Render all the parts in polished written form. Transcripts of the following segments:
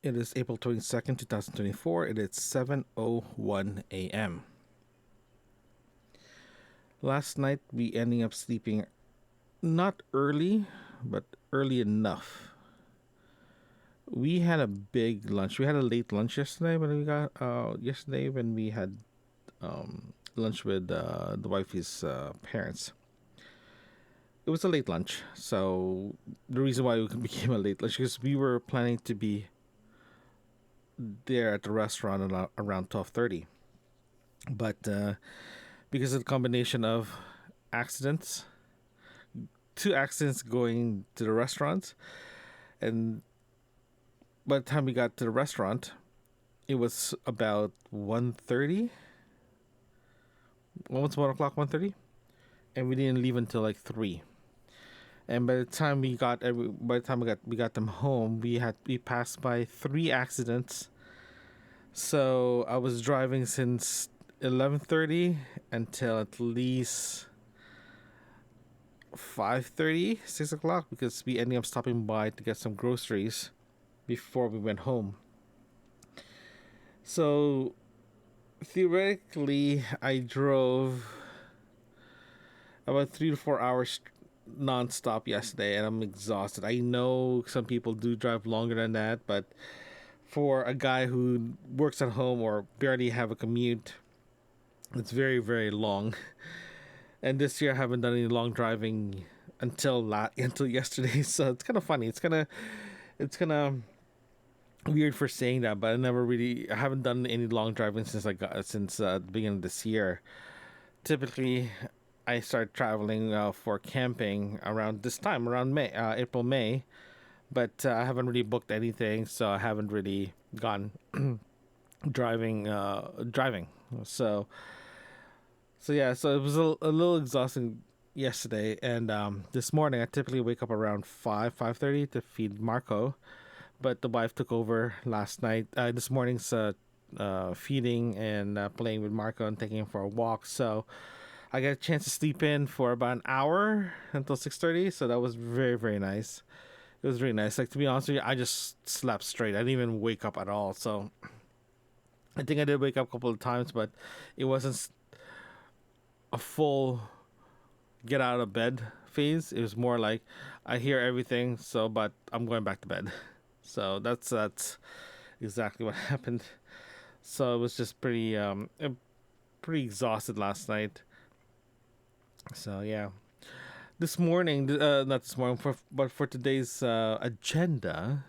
It is April 22nd, 2024. It is 7:01 a.m. Last night we ending up sleeping not early, but early enough. We had a big lunch. We had a late lunch yesterday when we had lunch with the wifey's parents. It was a late lunch, so the reason why it became a late lunch is we were planning to be there at the restaurant around 12:30, but because of the combination of accidents, two accidents going to the restaurant, and by the time we got to the restaurant, it was about 1:30, almost 1 o'clock, 1:30, and we didn't leave until like 3. And by the time we got them home, we passed by 3 accidents. So I was driving since 11:30 until at least 5:30, 6 o'clock, because we ended up stopping by to get some groceries before we went home. So theoretically, I drove about 3 to 4 hours nonstop yesterday, and I'm exhausted. I know some people do drive longer than that, but for a guy who works at home or barely have a commute, it's very, very long. And this year I haven't done any long driving until yesterday, so it's kind of funny. It's kind of weird for saying that, but I haven't done any long driving since the beginning of this year. Typically, I start traveling for camping around this time, around April, May, but I haven't really booked anything, so I haven't really gone driving. So so it was a little exhausting yesterday, and this morning I typically wake up around 5:30 to feed Marco, but the wife took over last night. This morning's feeding and playing with Marco and taking him for a walk. So I got a chance to sleep in for about an hour until 6:30. So that was very, very nice. It was really nice. Like, to be honest with you, I just slept straight. I didn't even wake up at all. So I think I did wake up a couple of times, but it wasn't a full get out of bed phase. It was more like I hear everything, but I'm going back to bed. So that's exactly what happened. So it was just pretty exhausted last night. So yeah, this morning, not this morning, but for today's agenda,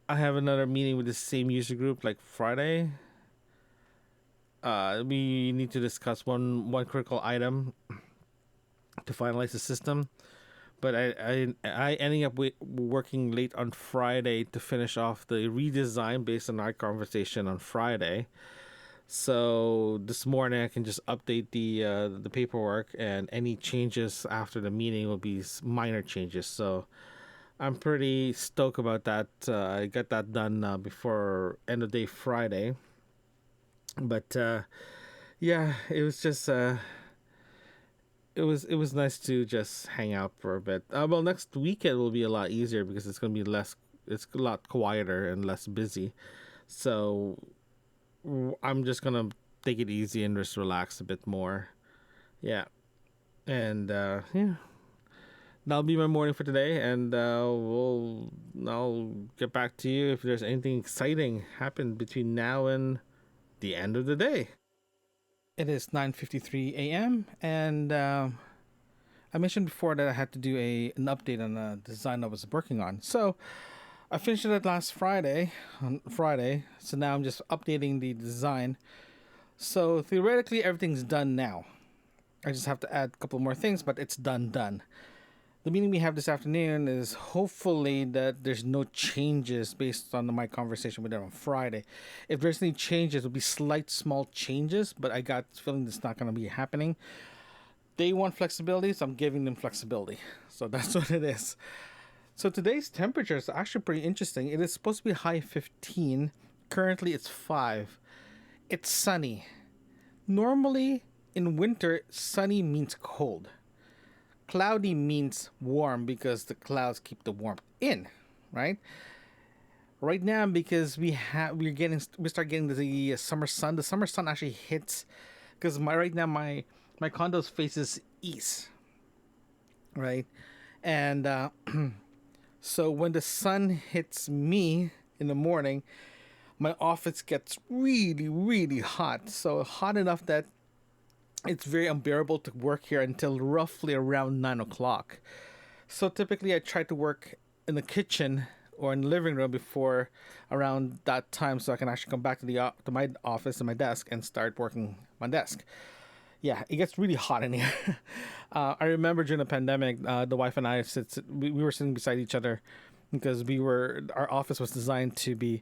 I have another meeting with the same user group like Friday. We need to discuss one critical item to finalize the system. But I ending up working late on Friday to finish off the redesign based on our conversation on Friday. So this morning I can just update the paperwork, and any changes after the meeting will be minor changes. So I'm pretty stoked about that. I got that done before end of day Friday. But yeah, it was nice to just hang out for a bit. Well, next weekend will be a lot easier because it's gonna be less. It's a lot quieter and less busy. So I'm just gonna take it easy and just relax a bit more. Yeah, and yeah, that'll be my morning for today. And I'll get back to you if there's anything exciting happened between now and the end of the day. It is 9:53 a.m. and I mentioned before that I had to do an update on a design I was working on. So I finished it last Friday. So now I'm just updating the design. So theoretically, everything's done now. I just have to add a couple more things, but it's done. The meeting we have this afternoon is hopefully that there's no changes based on my conversation with them on Friday. If there's any changes, it'll be slight, small changes, but I got the feeling it's not going to be happening. They want flexibility, so I'm giving them flexibility. So that's what it is. So today's temperature is actually pretty interesting. It is supposed to be high 15. Currently, it's 5. It's sunny. Normally, in winter, sunny means cold. Cloudy means warm because the clouds keep the warmth in, right? right now because we start getting the summer sun. The summer sun actually hits because my right now my condos faces east, right, and so when the sun hits me in the morning, my office gets really really hot. So hot enough that it's very unbearable to work here until roughly around 9 o'clock. So typically, I try to work in the kitchen or in the living room before around that time, so I can actually come back to to my office and my desk and start working my desk. Yeah, it gets really hot in here. I remember during the pandemic, the wife and I we were sitting beside each other because our office was designed to be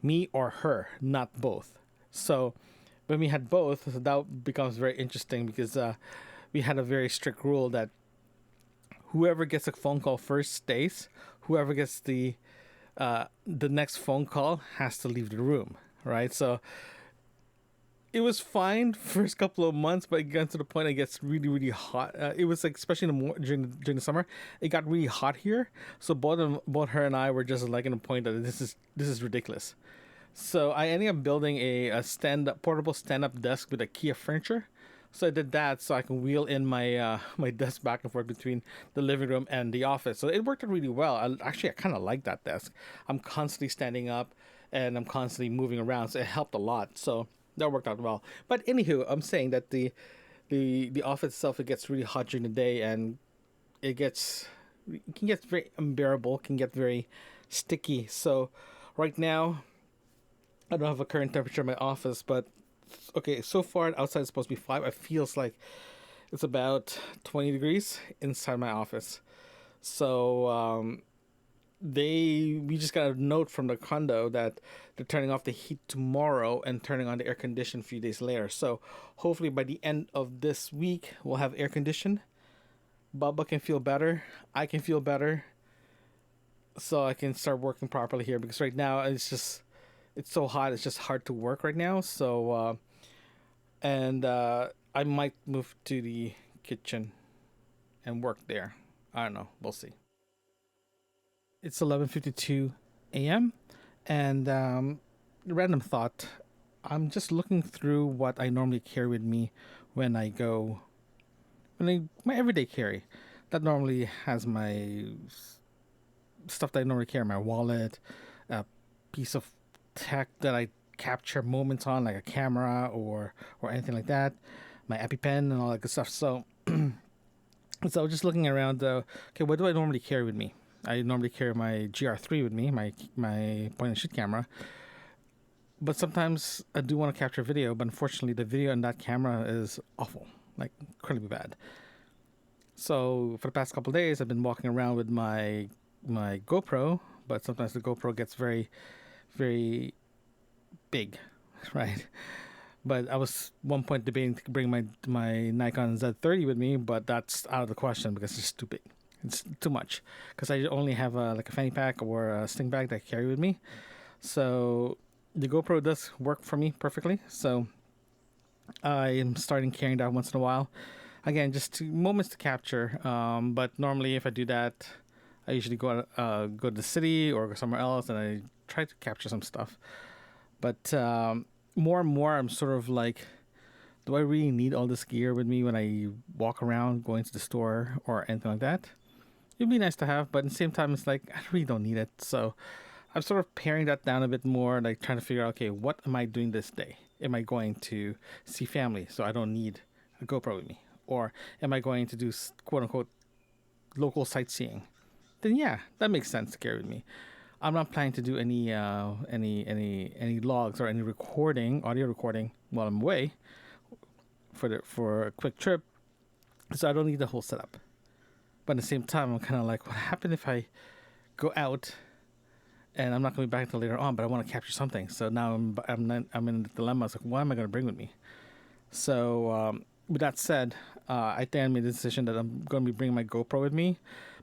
me or her, not both. So when we had both, that becomes very interesting because we had a very strict rule that whoever gets a phone call first stays. Whoever gets the next phone call has to leave the room, right? So it was fine first couple of months, but it got to the point it gets really really hot. It was like especially in during the summer, it got really hot here. So both her and I were just like in the point that this is ridiculous. So I ended up building a portable stand up desk with IKEA furniture. So I did that so I can wheel in my my desk back and forth between the living room and the office. So it worked out really well. I kind of like that desk. I'm constantly standing up and I'm constantly moving around, so it helped a lot. So that worked out well. But anywho, I'm saying that the office itself, it gets really hot during the day and it can get very unbearable, can get very sticky. So right now I don't have a current temperature in my office, but okay, so far outside is supposed to be 5. It feels like it's about 20 degrees inside my office. So we just got a note from the condo that they're turning off the heat tomorrow and turning on the air condition a few days later. So hopefully by the end of this week we'll have air condition. Bubba can feel better. I can feel better. So I can start working properly here because right now it's so hot. It's just hard to work right now. So I might move to the kitchen and work there. I don't know. We'll see. It's 11:52 a.m. and random thought. I'm just looking through what I normally carry with me when I go my everyday carry. That normally has my stuff that I normally carry: my wallet, a piece of tech that I capture moments on, like a camera or anything like that, my EpiPen and all that good stuff. So so just looking around. Okay, what do I normally carry with me? I normally carry my GR3 with me, my point and shoot camera. But sometimes I do want to capture video, but unfortunately the video in that camera is awful, like incredibly bad. So for the past couple of days, I've been walking around with my GoPro, but sometimes the GoPro gets very, very big, right? But I was one point debating to bring my Nikon Z30 with me, but that's out of the question because it's too big. It's too much because I only have like a fanny pack or a sling bag that I carry with me. So the GoPro does work for me perfectly. So I am starting carrying that once in a while. Again, just moments to capture. But normally, if I do that, I usually go to the city or go somewhere else, and I try to capture some stuff. But more and more, I'm sort of like, do I really need all this gear with me when I walk around, going to the store or anything like that? It'd be nice to have, but at the same time, it's like I really don't need it. So I'm sort of paring that down a bit more, like trying to figure out, okay, what am I doing this day? Am I going to see family, so I don't need a GoPro with me? Or am I going to do quote unquote local sightseeing? Then yeah, that makes sense to carry with me. I'm not planning to do any logs or any audio recording while I'm away for a quick trip, so I don't need the whole setup. But at the same time, I'm kind of like, what happened if I go out and I'm not going to be back until later on, but I want to capture something. So now I'm in the dilemma. It's like, what am I going to bring with me? So with that said, I think I made the decision that I'm going to be bringing my GoPro with me.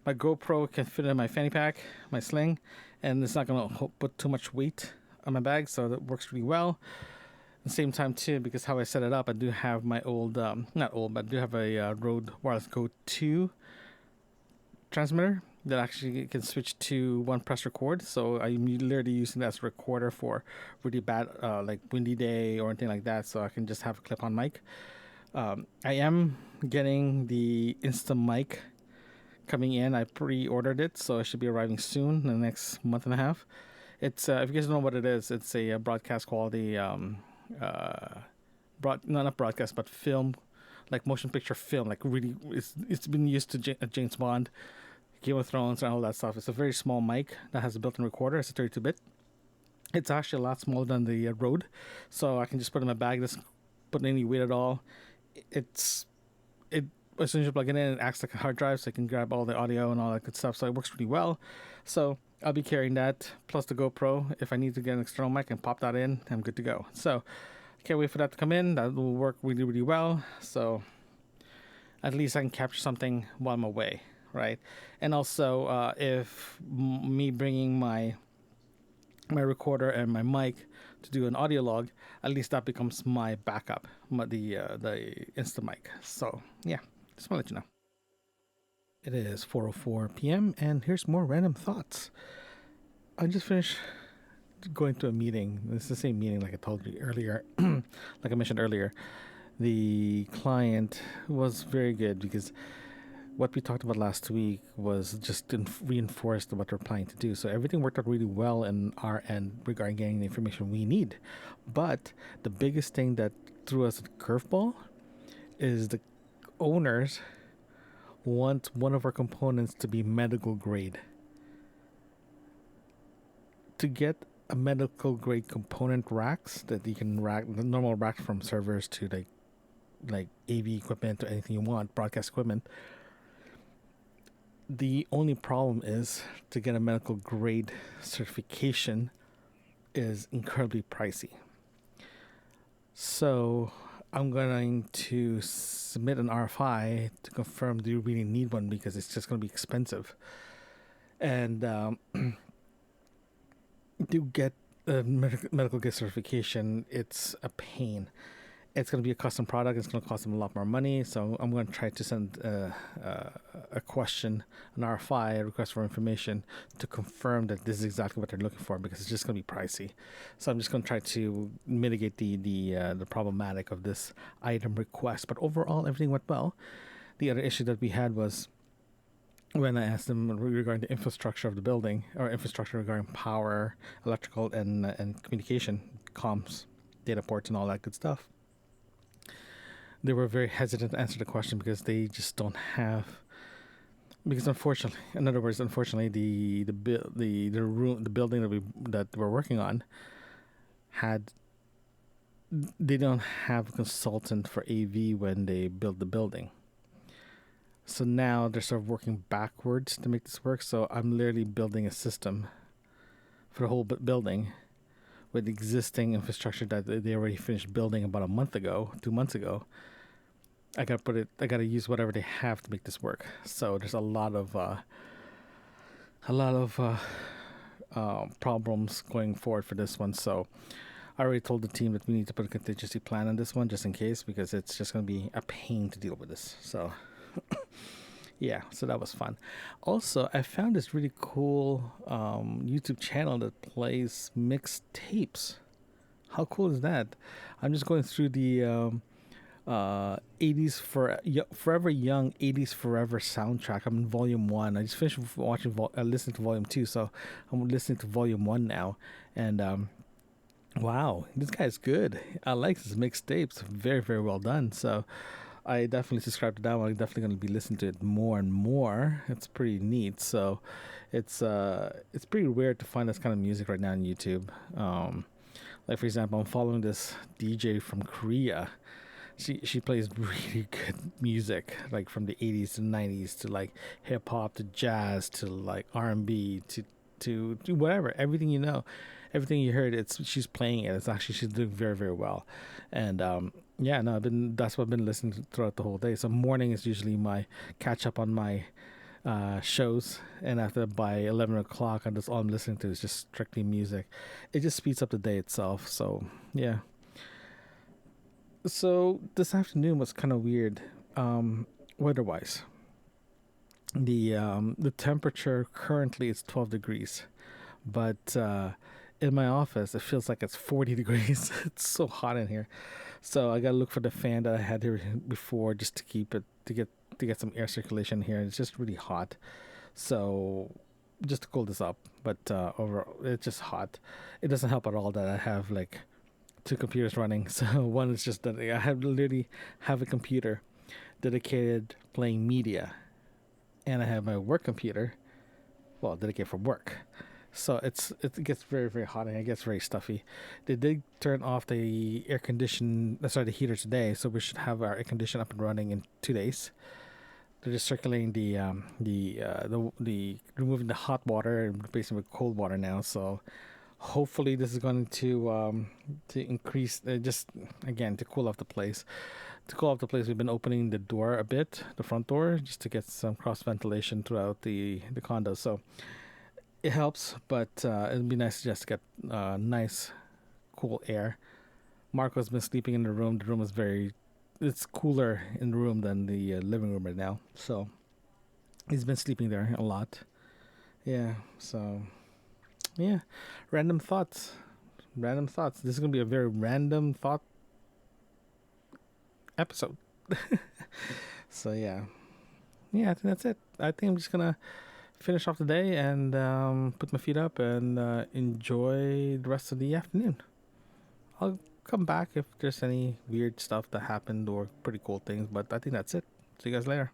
My GoPro can fit in my fanny pack, my sling, and it's not going to put too much weight on my bag, so that works really well. At the same time, too, because how I set it up, I do have my old, not old, but I do have a Rode Wireless Go 2 transmitter that actually can switch to one press record. So I'm literally using that as a recorder for really bad, like windy day or anything like that. So I can just have a clip on mic. I am getting the Insta mic coming in. I pre-ordered it, so it should be arriving soon in the next month and a half. It's if you guys don't know what it is, it's a, broadcast quality, not broadcast, but film, like motion picture film. Like really, it's been used to James Bond, Game of Thrones, and all that stuff. It's a very small mic that has a built-in recorder. It's a 32-bit. It's actually a lot smaller than the Rode, so I can just put it in my bag. Just put any weight at all. It's it as soon as you plug it in, it acts like a hard drive, so I can grab all the audio and all that good stuff. So it works really well. So I'll be carrying that plus the GoPro. If I need to get an external mic and pop that in, I'm good to go. So can't wait for that to come in. That will work really, really well. So at least I can capture something while I'm away, right? And also, if me bringing my recorder and my mic to do an audio log, at least that becomes my backup, the Insta mic. So yeah, just want to let you know. It is 4:04 p.m. and here's more random thoughts. I just finished going to a meeting. It's the same meeting like I told you earlier, like I mentioned earlier. The client was very good because what we talked about last week was just reinforced what we're planning to do. So everything worked out really well in our end regarding getting the information we need. But the biggest thing that threw us a curveball is the owners want one of our components to be medical grade. To get a medical grade component racks that you can rack the normal racks from servers to like AV equipment or anything you want, broadcast equipment. The only problem is to get a medical grade certification is incredibly pricey. So I'm going to submit an RFI to confirm do you really need one because it's just going to be expensive. And to get a medical grade certification, it's a pain. It's going to be a custom product. It's going to cost them a lot more money. So I'm going to try to send a question, an RFI, a request for information, to confirm that this is exactly what they're looking for because it's just going to be pricey. So I'm just going to try to mitigate the problematic of this item request. But overall, everything went well. The other issue that we had was when I asked them regarding the infrastructure of the building, or infrastructure regarding power, electrical, and communication, comms, data ports, and all that good stuff. They were very hesitant to answer the question because they just don't have. Because unfortunately, in other words, unfortunately, the building that we're working on they don't have a consultant for AV when they build the building. So now they're sort of working backwards to make this work. So I'm literally building a system for the whole building with existing infrastructure that they already finished building about 2 months ago. I gotta use whatever they have to make this work. So there's a lot of problems going forward for this one. So I already told the team that we need to put a contingency plan on this one just in case, because it's just gonna be a pain to deal with this. So yeah, so that was fun. Also, I found this really cool YouTube channel that plays mixed tapes. How cool is that? I'm just going through the 80s Forever Young 80s Forever soundtrack. I'm in volume 1. I just finished listening to volume 2, so I'm listening to volume 1 now. And wow, this guy's good. I like his mixed tapes. Very, very well done. So I definitely subscribe to that one. I'm definitely going to be listening to it more and more. It's pretty neat. So it's pretty rare to find this kind of music right now on YouTube. Like for example, I'm following this DJ from Korea. She plays really good music, like from the 80s to 90s to like hip hop to jazz to like R&B to whatever, everything you know, everything you heard. She's playing it. She's doing very, very well. And yeah, no, that's what I've been listening to throughout the whole day. So morning is usually my catch up on my shows, and after by 11 o'clock, all I'm listening to is just strictly music. It just speeds up the day itself. So yeah. So this afternoon was kind of weird, weather-wise. The temperature currently is 12 degrees, but in my office it feels like it's 40 degrees. It's so hot in here. So I gotta look for the fan that I had here before, just to keep it to get some air circulation here. It's just really hot. So just to cool this up, but overall it's just hot. It doesn't help at all that I have like two computers running. So one is just that I have literally have a computer dedicated playing media, and I have my work computer, well, dedicated for work. So it gets very very hot and it gets very stuffy. They did turn off the air condition, sorry, the heater today, so we should have our air condition up and running in 2 days. They're just circulating the removing the hot water and replacing with cold water now. So hopefully this is going to increase, just again to cool off the place. To cool off the place, we've been opening the door a bit, the front door, just to get some cross ventilation throughout the condo. So it helps, but it'd be nice to just get nice cool air. Marco's been sleeping in the room. The room is very, it's cooler in the room than the living room right now. So he's been sleeping there a lot. Yeah. So yeah, random thoughts. Random thoughts. This is gonna be a very random thought episode. So yeah, yeah. I think that's it. I think I'm just gonna finish off the day and put my feet up and enjoy the rest of the afternoon. I'll come back if there's any weird stuff that happened or pretty cool things, but I think that's it. See you guys later.